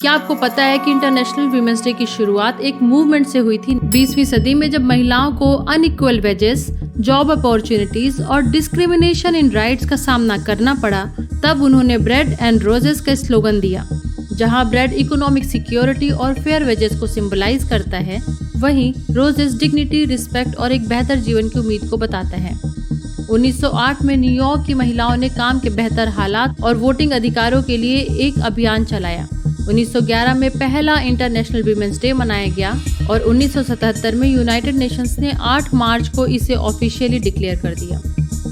क्या आपको पता है कि इंटरनेशनल वीमेंस डे की शुरुआत एक मूवमेंट से हुई थी 20वीं सदी में, जब महिलाओं को अनइक्वल वेजेस, जॉब अपॉर्चुनिटीज और डिस्क्रिमिनेशन इन राइट्स का सामना करना पड़ा। तब उन्होंने ब्रेड एंड रोजेस का स्लोगन दिया। जहां ब्रेड इकोनॉमिक सिक्योरिटी और फेयर वेजेस को सिंबलाइज करता है, वहीं रोजेस डिग्निटी, रिस्पेक्ट और एक बेहतर जीवन की उम्मीद को बताता है। 1908 में न्यूयॉर्क की महिलाओं ने काम के बेहतर हालात और वोटिंग अधिकारों के लिए एक अभियान चलाया। 1911 में पहला इंटरनेशनल वीमेंस डे मनाया गया और 1977 में यूनाइटेड नेशंस ने 8 मार्च को इसे ऑफिशियली डिक्लेयर कर दिया।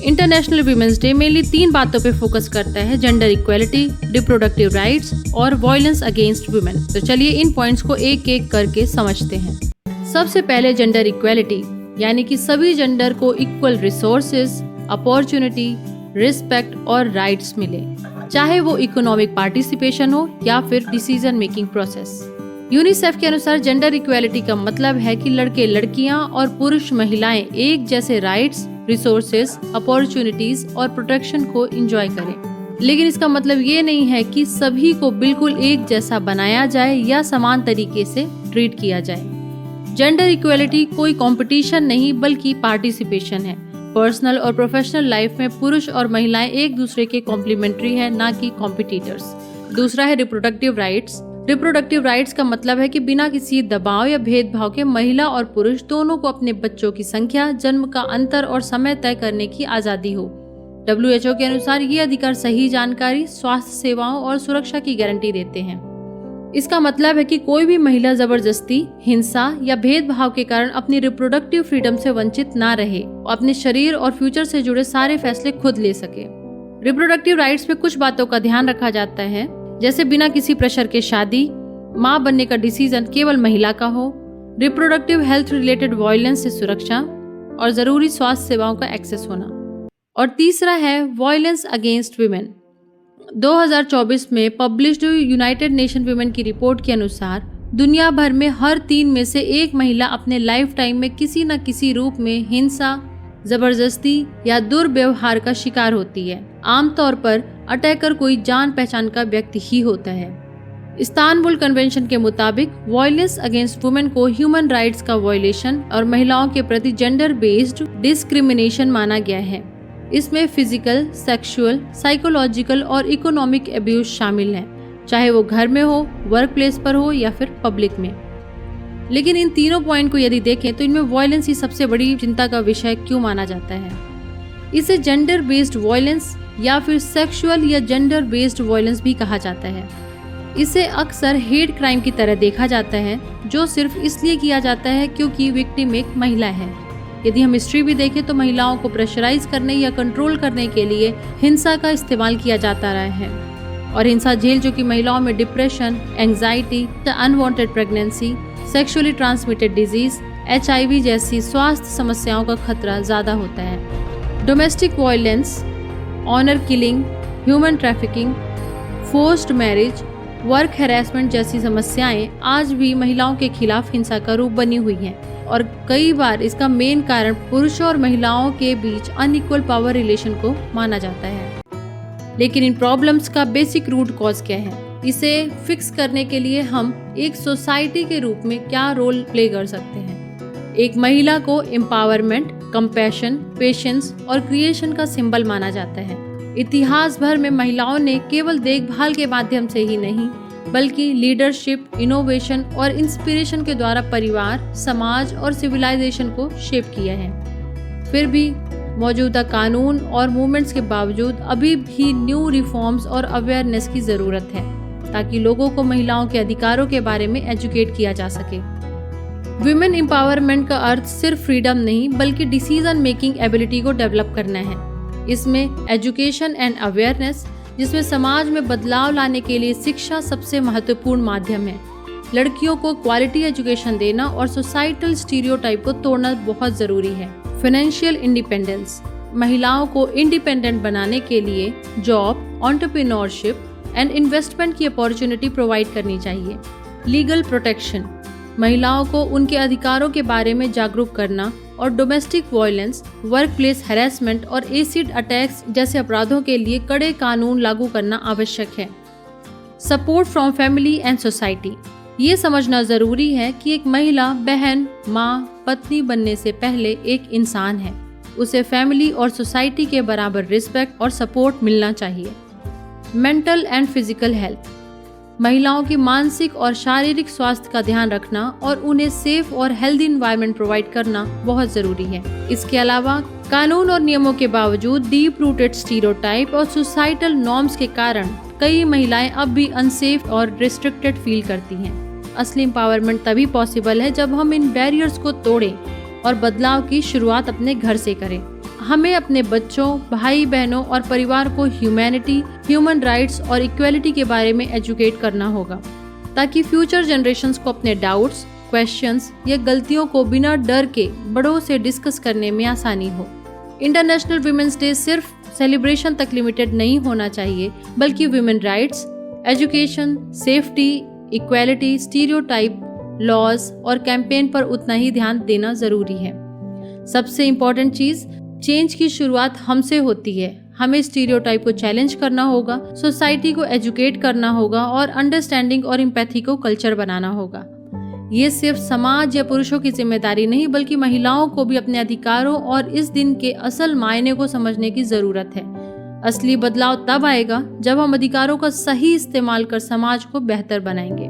इंटरनेशनल वीमेंस डे मेनली 3 बातों पे फोकस करता है: जेंडर इक्वलिटी, रिप्रोडक्टिव राइट्स और वायलेंस अगेंस्ट वुमेन। तो चलिए इन पॉइंट्स को एक एक करके समझते हैं। सबसे पहले जेंडर इक्वलिटी, यानी कि सभी जेंडर को इक्वल रिसोर्सेज, अपॉर्चुनिटी, रिस्पेक्ट और राइट्स मिले, चाहे वो इकोनॉमिक पार्टिसिपेशन हो या फिर डिसीजन मेकिंग प्रोसेस। यूनिसेफ के अनुसार जेंडर इक्वलिटी का मतलब है कि लड़के, लड़कियां और पुरुष, महिलाएं एक जैसे राइट्स, रिसोर्सेज, अपॉर्चुनिटीज और प्रोटेक्शन को एंजॉय करें। लेकिन इसका मतलब ये नहीं है कि सभी को बिल्कुल एक जैसा बनाया जाए या समान तरीके से ट्रीट किया जाए। जेंडर इक्वलिटी कोई कंपटीशन नहीं बल्कि पार्टिसिपेशन है। पर्सनल और प्रोफेशनल लाइफ में पुरुष और महिलाएं एक दूसरे के कॉम्प्लीमेंट्री है, ना कि कॉम्पिटिटर्स। दूसरा है रिप्रोडक्टिव राइट्स। रिप्रोडक्टिव राइट्स का मतलब है कि बिना किसी दबाव या भेदभाव के महिला और पुरुष दोनों को अपने बच्चों की संख्या, जन्म का अंतर और समय तय करने की आजादी हो। WHO के अनुसार ये अधिकार सही जानकारी, स्वास्थ्य सेवाओं और सुरक्षा की गारंटी देते हैं। इसका मतलब है कि कोई भी महिला जबरदस्ती, हिंसा या भेदभाव के कारण अपनी रिप्रोडक्टिव फ्रीडम से वंचित ना रहे और अपने शरीर और फ्यूचर से जुड़े सारे फैसले खुद ले सके। रिप्रोडक्टिव राइट्स में कुछ बातों का ध्यान रखा जाता है, जैसे बिना किसी प्रेशर के शादी, मां बनने का डिसीजन केवल महिला का हो, रिप्रोडक्टिव हेल्थ रिलेटेड वायलेंस से सुरक्षा और जरूरी स्वास्थ्य सेवाओं का एक्सेस होना। और तीसरा है वायलेंस अगेंस्ट वुमेन। 2024 में पब्लिश्ड यूनाइटेड नेशन वुमेन की रिपोर्ट के अनुसार दुनिया भर में हर 3 में से 1 महिला अपने लाइफ टाइम में किसी न किसी रूप में हिंसा, जबरदस्ती या दुर्व्यवहार का शिकार होती है। आमतौर पर अटैकर कोई जान पहचान का व्यक्ति ही होता है। इस्तांबुल कन्वेंशन के मुताबिक वायलेंस अगेंस्ट वुमेन को ह्यूमन राइट्स का वायलेशन और महिलाओं के प्रति जेंडर बेस्ड डिस्क्रिमिनेशन माना गया है। इसमें फिजिकल, सेक्सुअल, साइकोलॉजिकल और इकोनॉमिक अब्यूज शामिल हैं, चाहे वो घर में हो, वर्क प्लेस पर हो या फिर पब्लिक में। लेकिन इन तीनों पॉइंट को यदि देखें तो इनमें वायलेंस ही सबसे बड़ी चिंता का विषय क्यों माना जाता है। इसे जेंडर बेस्ड वायलेंस या फिर सेक्सुअल या जेंडर बेस्ड वायलेंस भी कहा जाता है। इसे अक्सर हेट क्राइम की तरह देखा जाता है, जो सिर्फ इसलिए किया जाता है क्योंकि विक्टिम एक महिला है। यदि हम हिस्ट्री भी देखें तो महिलाओं को प्रेशराइज करने या कंट्रोल करने के लिए हिंसा का इस्तेमाल किया जाता रहा है। और हिंसा झेल चुकी महिलाओं में depression, anxiety, unwanted pregnancy, sexually transmitted disease, HIV जैसी स्वास्थ्य समस्याओं का खतरा ज्यादा होता है। Domestic violence, honour killing, human trafficking, forced marriage, work harassment जैसी समस्याएं आज भी महिलाओं के खिलाफ हिंसा का रूप बनी हुई हैं और कई बार इसका मेन कारण पुरुषों और महिलाओं के बीच अनइक्वल पावर रिलेशन को माना जाता है। लेकिन इन प्रॉब्लम्स का बेसिक रूट कॉज क्या है? इसे फिक्स करने के लिए हम एक सोसाइटी के रूप में क्या रोल प्ले कर सकते हैं? एक महिला को एम्पावरमेंट, कंपैशन, पेशेंस और क्रिएशन का सिंबल माना जाता है। इतिहास भर में महिलाओं ने केवल देखभाल के माध्यम से ही नहीं, बल्कि लीडरशिप, इनोवेशन और इंस्पिरेशन के द्वारा परिवार, समाज और सिविलाइजेशन को शेप किया है। फिर भी मौजूदा कानून और मूवमेंट्स के बावजूद अभी भी न्यू रिफॉर्म्स और अवेयरनेस की ज़रूरत है, ताकि लोगों को महिलाओं के अधिकारों के बारे में एजुकेट किया जा सके। वुमेन एम्पावरमेंट का अर्थ सिर्फ फ्रीडम नहीं, बल्कि डिसीजन मेकिंग एबिलिटी को डेवलप करना है। इसमें एजुकेशन एंड अवेयरनेस, जिसमें समाज में बदलाव लाने के लिए शिक्षा सबसे महत्वपूर्ण माध्यम है। लड़कियों को क्वालिटी एजुकेशन देना और सोसाइटल स्टीरियोटाइप को तोड़ना बहुत ज़रूरी है। फाइनेंशियल इंडिपेंडेंस, महिलाओं को इंडिपेंडेंट बनाने के लिए जॉब, एंटरप्रेन्योरशिप एंड इन्वेस्टमेंट की अपॉर्चुनिटी प्रोवाइड करनी चाहिए। लीगल प्रोटेक्शन, महिलाओं को उनके अधिकारों के बारे में जागरूक करना और domestic violence, work place harassment और एसिड अटैक्स जैसे अपराधों के लिए कड़े कानून लागू करना आवश्यक है। Support from family and society. ये समझना जरूरी है कि एक महिला बहन, माँ, पत्नी बनने से पहले एक इंसान है। उसे फैमिली और सोसाइटी के बराबर रिस्पेक्ट और सपोर्ट मिलना चाहिए। Mental and physical health. महिलाओं की मानसिक और शारीरिक स्वास्थ्य का ध्यान रखना और उन्हें सेफ और हेल्दी एनवायरनमेंट प्रोवाइड करना बहुत जरूरी है। इसके अलावा कानून और नियमों के बावजूद डीप रूटेड स्टीरियोटाइप और सोसाइटल नॉर्म्स के कारण कई महिलाएं अब भी अनसेफ और रिस्ट्रिक्टेड फील करती हैं। असली एम्पावरमेंट तभी पॉसिबल है जब हम इन बैरियर्स को तोड़ें और बदलाव की शुरुआत अपने घर से करें। हमें अपने बच्चों, भाई बहनों और परिवार को ह्यूमैनिटी, ह्यूमन राइट्स और इक्वेलिटी के बारे में एजुकेट करना होगा, ताकि फ्यूचर जनरेशन्स को अपने डाउट्स, क्वेश्चंस या गलतियों को बिना डर के बड़ों से डिस्कस करने में आसानी हो। इंटरनेशनल वुमेन्स डे सिर्फ सेलिब्रेशन तक लिमिटेड नहीं होना चाहिए, बल्कि women rights, education, safety, equality, stereotype, laws और कैंपेन पर उतना ही ध्यान देना जरूरी है। सबसे इम्पोर्टेंट चीज, चेंज की शुरुआत हमसे होती है। हमें स्टीरियोटाइप को चैलेंज करना होगा, सोसाइटी को एजुकेट करना होगा और अंडरस्टैंडिंग और एम्पैथी को कल्चर बनाना होगा। ये सिर्फ समाज या पुरुषों की जिम्मेदारी नहीं, बल्कि महिलाओं को भी अपने अधिकारों और इस दिन के असल मायने को समझने की जरूरत है। असली बदलाव तब आएगा जब हम अधिकारों का सही इस्तेमाल कर समाज को बेहतर बनाएंगे।